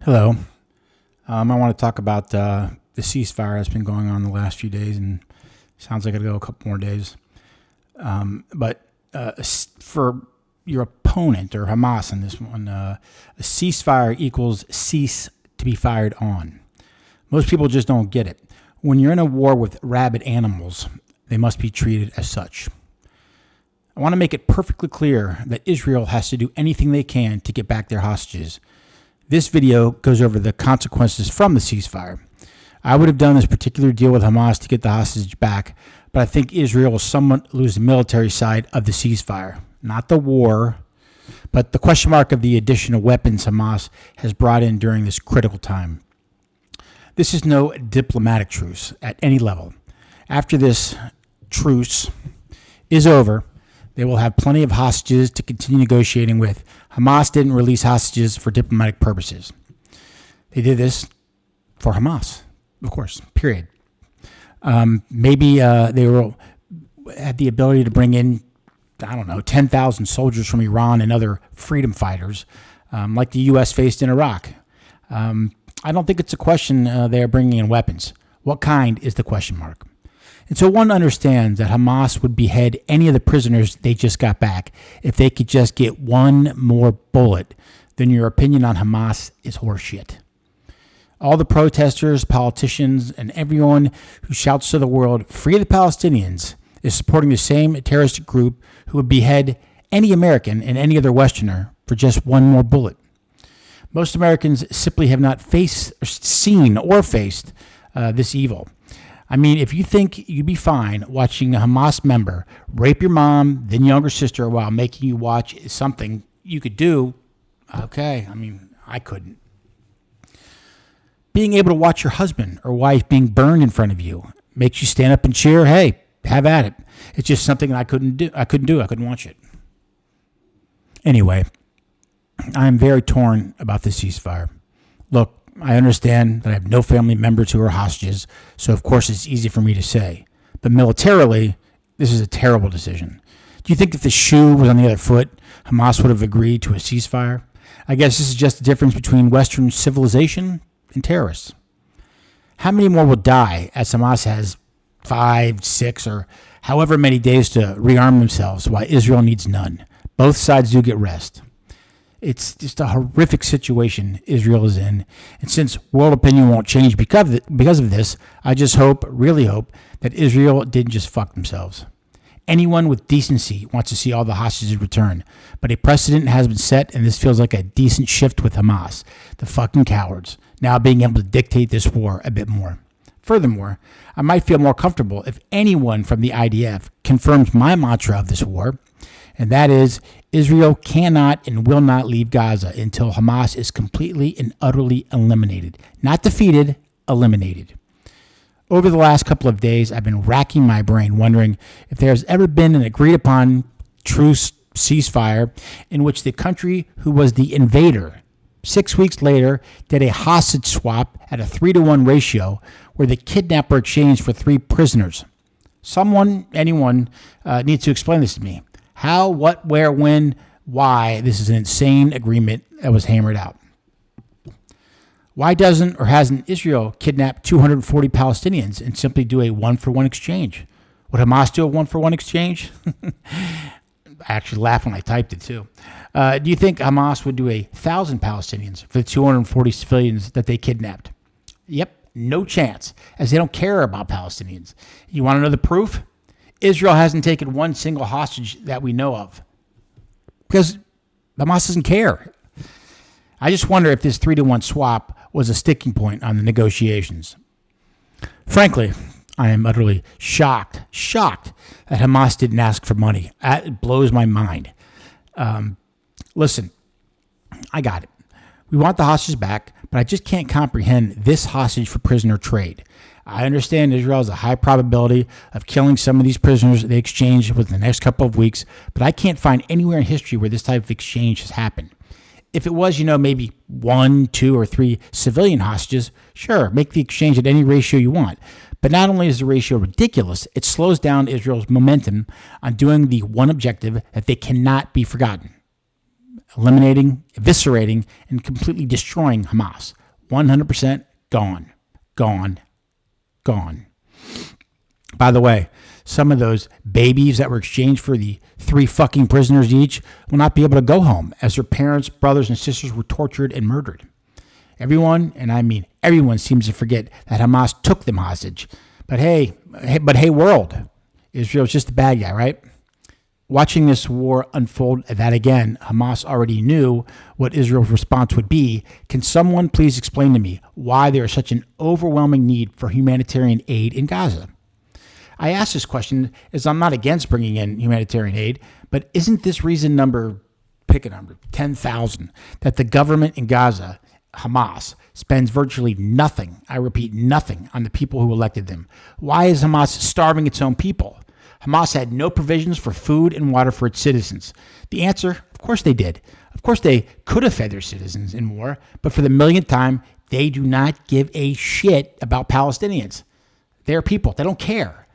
Hello. I want to talk about the ceasefire that's been going on the last few days, and sounds like it'll go a couple more days. But for your opponent or Hamas in this one, a ceasefire equals cease to be fired on. Most people just don't get it. When you're in a war with rabid animals, they must be treated as such. I want to make it perfectly clear that Israel has to do anything they can to get back their hostages. This video goes over the consequences from the ceasefire. I would have done this particular deal with Hamas to get the hostage back, but I think Israel will somewhat lose the military side of the ceasefire. Not the war, but the question mark of the additional weapons Hamas has brought in during this critical time. This is no diplomatic truce at any level. After this truce is over, they will have plenty of hostages to continue negotiating with. Hamas didn't release hostages for diplomatic purposes. They did this for Hamas, of course, period. Maybe they had the ability to bring in, 10,000 soldiers from Iran and other freedom fighters, like the U.S. faced in Iraq. I don't think it's a question they are bringing in weapons. What kind is the question mark? And so one understands that Hamas would behead any of the prisoners they just got back if they could just get one more bullet. Then your opinion on Hamas is horseshit. All the protesters, politicians, and everyone who shouts to the world, "Free the Palestinians," is supporting the same terrorist group who would behead any American and any other Westerner for just one more bullet. Most Americans simply have not seen or faced this evil. I mean, if you think you'd be fine watching a Hamas member rape your mom, then younger sister, while making you watch something you could do, okay, I couldn't. Being able to watch your husband or wife being burned in front of you makes you stand up and cheer, hey, have at it. It's just something I couldn't do. I couldn't watch it. Anyway, I am very torn about this ceasefire. Look, I understand that I have no family members who are hostages, so of course it's easy for me to say. But militarily, this is a terrible decision. Do you think if the shoe was on the other foot, Hamas would have agreed to a ceasefire? I guess this is just the difference between Western civilization and terrorists. How many more will die as Hamas has 5, 6, or however many days to rearm themselves while Israel needs none? Both sides do get rest. It's just a horrific situation Israel is in. And since world opinion won't change because of this, I just really hope, that Israel didn't just fuck themselves. Anyone with decency wants to see all the hostages return. But a precedent has been set, and this feels like a decent shift with Hamas, the fucking cowards, now being able to dictate this war a bit more. Furthermore, I might feel more comfortable if anyone from the IDF confirms my mantra of this war, and that is, Israel cannot and will not leave Gaza until Hamas is completely and utterly eliminated. Not defeated, eliminated. Over the last couple of days, I've been racking my brain wondering if there has ever been an agreed-upon truce ceasefire in which the country who was the invader 6 weeks later did a hostage swap at a 3-to-1 ratio where the kidnapper exchanged for 3 prisoners. Anyone needs to explain this to me. How, what, where, when, why this is an insane agreement that was hammered out. Why doesn't or hasn't Israel kidnapped 240 Palestinians and simply do a one-for-one exchange? Would Hamas do a one-for-one exchange? I actually laughed when I typed it too. Do you think Hamas would do 1,000 Palestinians for the 240 civilians that they kidnapped? Yep, no chance, as they don't care about Palestinians. You want to know the proof? Israel hasn't taken one single hostage that we know of because Hamas doesn't care. I just wonder if this 3-to-1 swap was a sticking point on the negotiations. Frankly, I am utterly shocked that Hamas didn't ask for money. It blows my mind. Listen, I got it. We want the hostages back, but I just can't comprehend this hostage for prisoner trade. I understand Israel has a high probability of killing some of these prisoners they exchange within the next couple of weeks, but I can't find anywhere in history where this type of exchange has happened. If it was, maybe 1, 2, or 3 civilian hostages, sure, make the exchange at any ratio you want. But not only is the ratio ridiculous, it slows down Israel's momentum on doing the one objective that they cannot be forgotten: eliminating, eviscerating, and completely destroying Hamas. 100% gone. Gone. Gone. By the way, some of those babies that were exchanged for the 3 fucking prisoners each will not be able to go home as their parents, brothers, and sisters were tortured and murdered. Everyone, and I mean everyone, seems to forget that Hamas took them hostage. But hey, world, Israel's just the bad guy, right? Watching this war unfold that again, Hamas already knew what Israel's response would be. Can someone please explain to me why there is such an overwhelming need for humanitarian aid in Gaza? I ask this question as I'm not against bringing in humanitarian aid, but isn't this reason pick a number, 10,000, that the government in Gaza, Hamas, spends virtually nothing, I repeat, nothing, on the people who elected them? Why is Hamas starving its own people? Hamas had no provisions for food and water for its citizens. The answer, of course they did. Of course they could have fed their citizens in war, but for the millionth time, they do not give a shit about Palestinians. They're people. They don't care.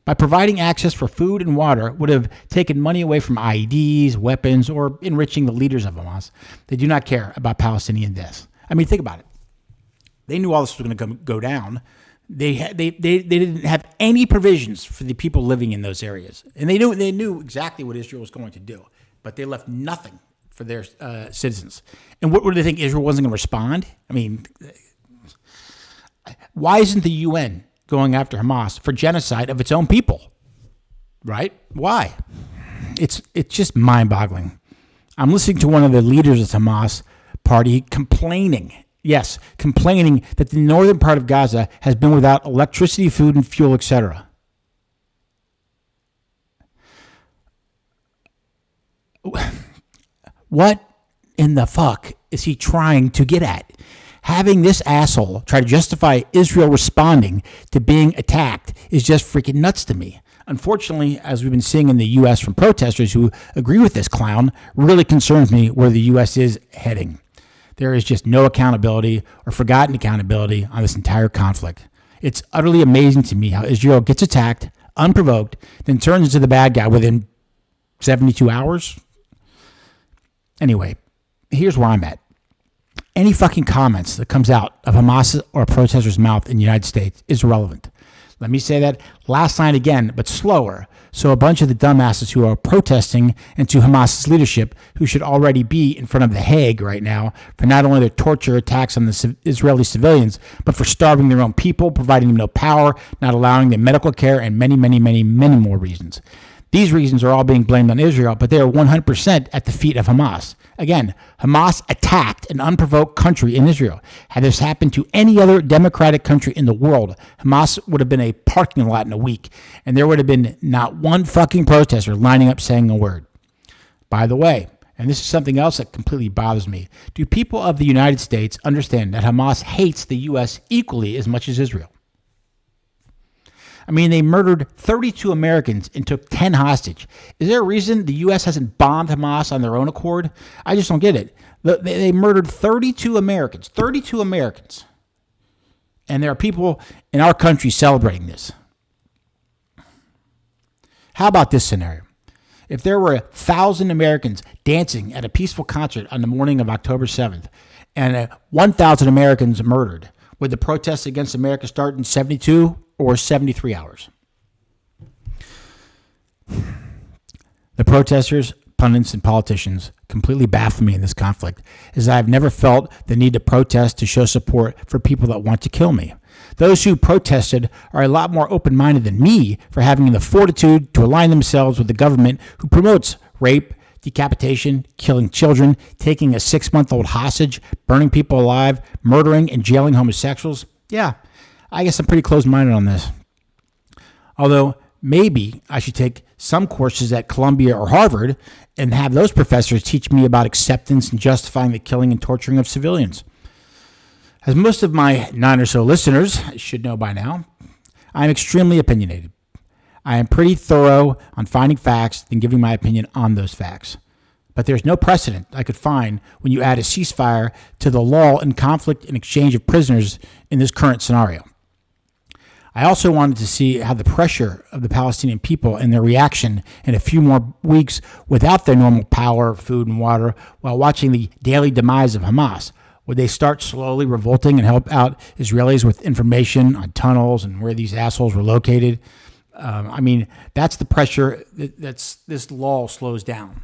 By providing access for food and water would have taken money away from IEDs, weapons, or enriching the leaders of Hamas. They do not care about Palestinian deaths. I mean, think about it. They knew all this was going to go down. They didn't have any provisions for the people living in those areas, and they knew exactly what Israel was going to do, but they left nothing for their citizens. And what did they think? Israel wasn't going to respond? I mean, why isn't the UN going after Hamas for genocide of its own people? Right? Why? It's just mind-boggling. I'm listening to one of the leaders of the Hamas party complaining that the northern part of Gaza has been without electricity, food, and fuel, etc. What in the fuck is he trying to get at? Having this asshole try to justify Israel responding to being attacked is just freaking nuts to me. Unfortunately, as we've been seeing in the U.S. from protesters who agree with this clown, really concerns me where the U.S. is heading. There is just no accountability or forgotten accountability on this entire conflict. It's utterly amazing to me how Israel gets attacked, unprovoked, then turns into the bad guy within 72 hours. Anyway, here's where I'm at. Any fucking comments that comes out of Hamas or a protester's mouth in the United States is irrelevant. Let me say that last night again, but slower, so a bunch of the dumbasses who are protesting and to Hamas's leadership, who should already be in front of the Hague right now for not only their torture attacks on the Israeli civilians, but for starving their own people, providing them no power, not allowing them medical care, and many, many, many, many more reasons. These reasons are all being blamed on Israel, but they are 100% at the feet of Hamas. Again, Hamas attacked an unprovoked country in Israel. Had this happened to any other democratic country in the world, Hamas would have been a parking lot in a week, and there would have been not one fucking protester lining up saying a word. By the way, and this is something else that completely bothers me, do people of the United States understand that Hamas hates the U.S. equally as much as Israel? I mean, they murdered 32 Americans and took 10 hostage. Is there a reason the U.S. hasn't bombed Hamas on their own accord? I just don't get it. They murdered 32 Americans. And there are people in our country celebrating this. How about this scenario? If there were 1,000 Americans dancing at a peaceful concert on the morning of October 7th and 1,000 Americans murdered, would the protests against America start in 72 or 73 hours? The protesters, pundits, and politicians completely baffle me in this conflict, as I've never felt the need to protest to show support for people that want to kill me. Those who protested are a lot more open-minded than me for having the fortitude to align themselves with the government who promotes rape, decapitation, killing children, taking a 6-month-old hostage, burning people alive, murdering and jailing homosexuals. Yeah, I guess I'm pretty closed-minded on this. Although maybe I should take some courses at Columbia or Harvard and have those professors teach me about acceptance and justifying the killing and torturing of civilians. As most of my 9 or so listeners should know by now, I am extremely opinionated. I am pretty thorough on finding facts and giving my opinion on those facts. But there's no precedent I could find when you add a ceasefire to the lull in conflict and exchange of prisoners in this current scenario. I also wanted to see how the pressure of the Palestinian people and their reaction in a few more weeks without their normal power, food, and water while watching the daily demise of Hamas. Would they start slowly revolting and help out Israelis with information on tunnels and where these assholes were located? That's the pressure that's this lull slows down.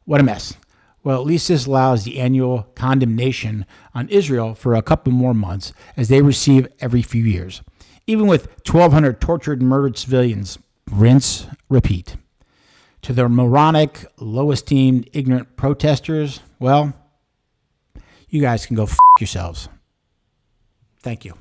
What a mess. Well, at least this allows the annual condemnation on Israel for a couple more months, as they receive every few years. Even with 1,200 tortured and murdered civilians, rinse, repeat. To the moronic, low-esteemed, ignorant protesters, well, you guys can go f*** yourselves. Thank you.